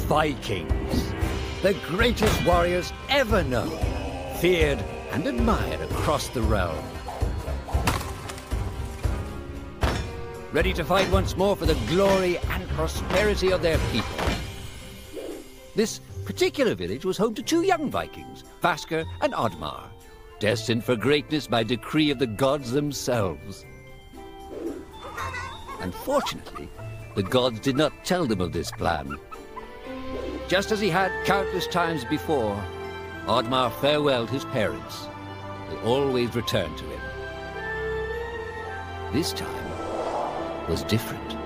Vikings, the greatest warriors ever known, feared and admired across the realm. Ready to fight once more for the glory and prosperity of their people. This particular village was home to two young Vikings, Vasker and Oddmar, destined for greatness by decree of the gods themselves. Unfortunately, the gods did not tell them of this plan. Just as he had countless times before, Oddmar farewelled his parents. They always returned to him. This time was different.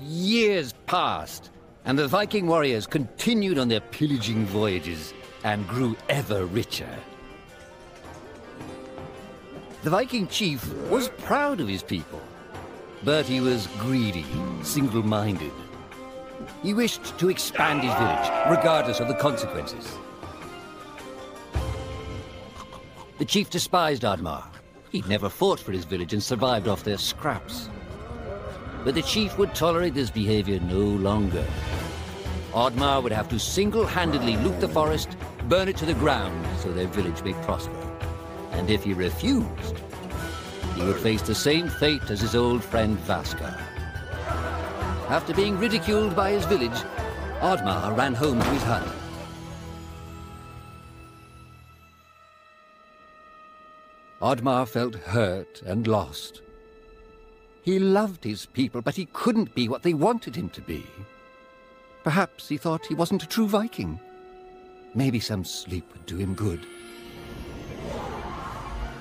Years passed, and the Viking warriors continued on their pillaging voyages and grew ever richer. The Viking chief was proud of his people, but he was greedy, single-minded. He wished to expand his village, regardless of the consequences. The chief despised Oddmar. He'd never fought for his village and survived off their scraps. But the chief would tolerate this behavior no longer. Oddmar would have to single-handedly loot the forest, burn it to the ground so their village may prosper. And if he refused, he would face the same fate as his old friend Vasker. After being ridiculed by his village, Oddmar ran home to his hut. Oddmar felt hurt and lost. He loved his people, but he couldn't be what they wanted him to be. Perhaps he thought he wasn't a true Viking. Maybe some sleep would do him good.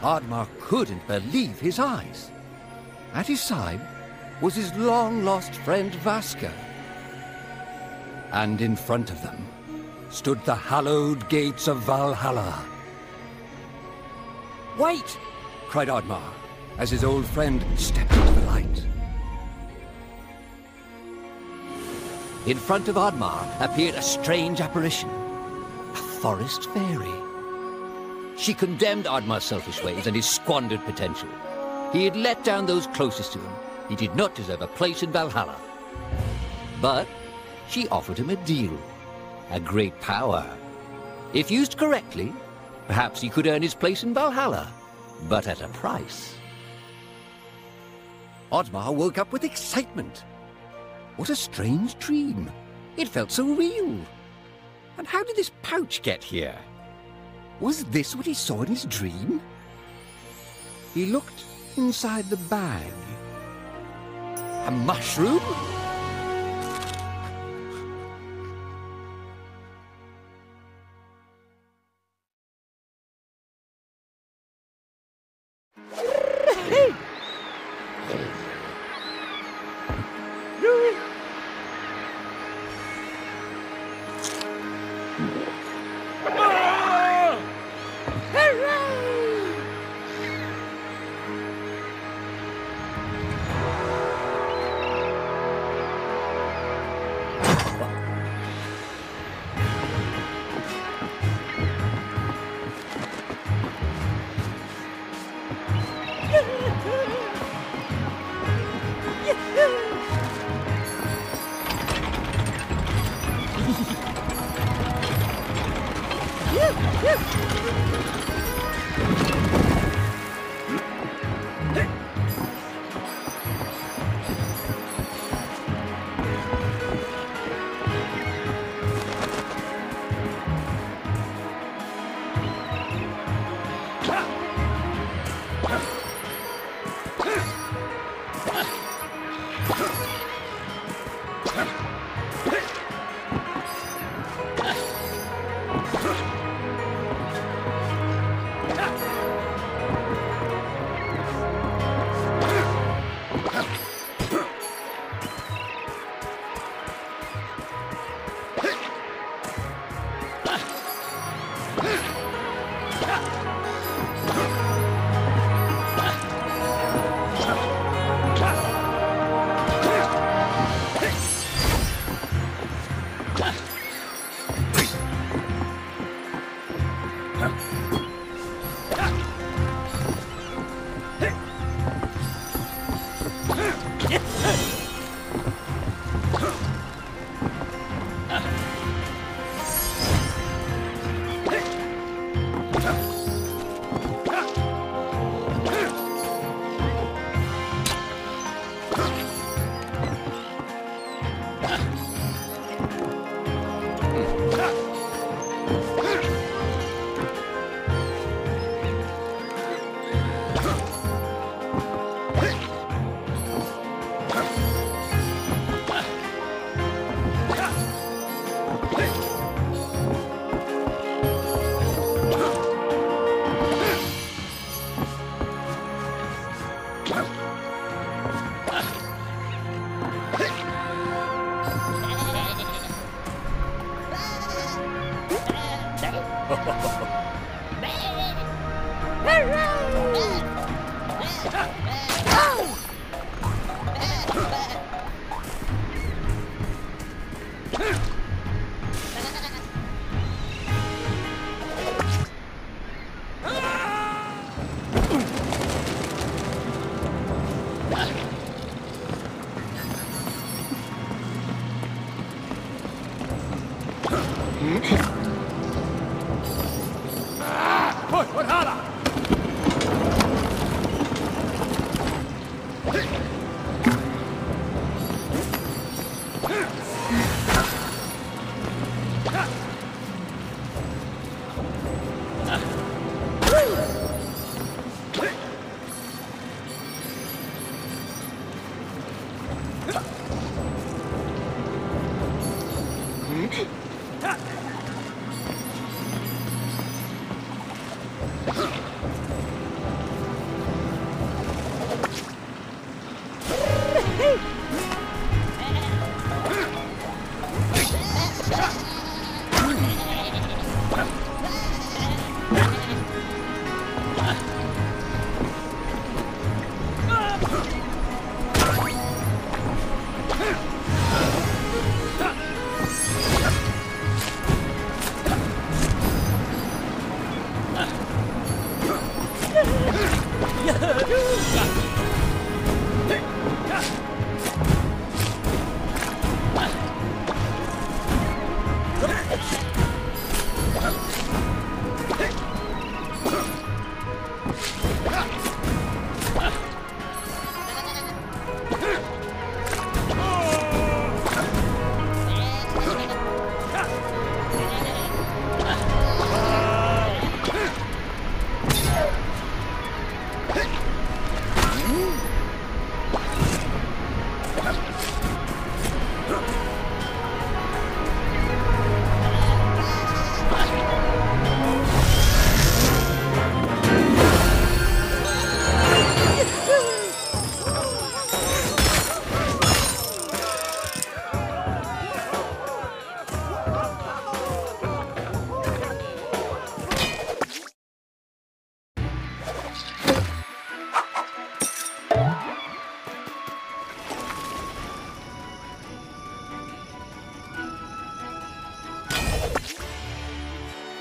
Oddmar couldn't believe his eyes. At his side was his long-lost friend Vasker. And in front of them stood the hallowed gates of Valhalla. "Wait!" cried Oddmar, as his old friend stepped into the light. In front of Oddmar appeared a strange apparition, a forest fairy. She condemned Oddmar's selfish ways and his squandered potential. He had let down those closest to him. He did not deserve a place in Valhalla. But she offered him a deal, a great power. If used correctly, perhaps he could earn his place in Valhalla, but at a price. Oddmar woke up with excitement. What a strange dream. It felt so real. And how did this pouch get here? Was this what he saw in his dream? He looked inside the bag. A mushroom?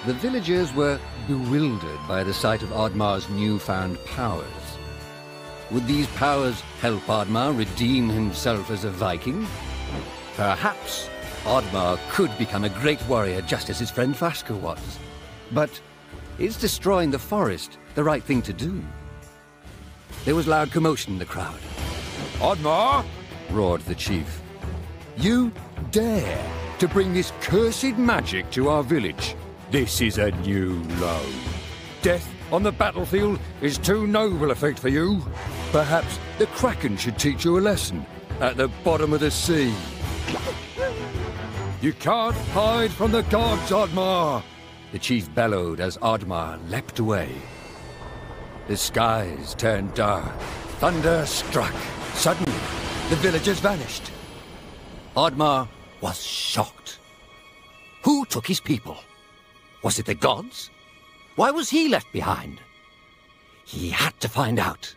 The villagers were bewildered by the sight of Oddmar's newfound powers. Would these powers help Oddmar redeem himself as a Viking? Perhaps Oddmar could become a great warrior just as his friend Vaska was. But is destroying the forest the right thing to do? There was loud commotion in the crowd. Oddmar! Roared the chief. You dare to bring this cursed magic to our village? This is a new low. Death on the battlefield is too noble a fate for you. Perhaps the Kraken should teach you a lesson at the bottom of the sea. You can't hide from the gods, Oddmar! The chief bellowed as Oddmar leapt away. The skies turned dark. Thunder struck. Suddenly, the villagers vanished. Oddmar was shocked. Who took his people? Was it the gods? Why was he left behind? He had to find out.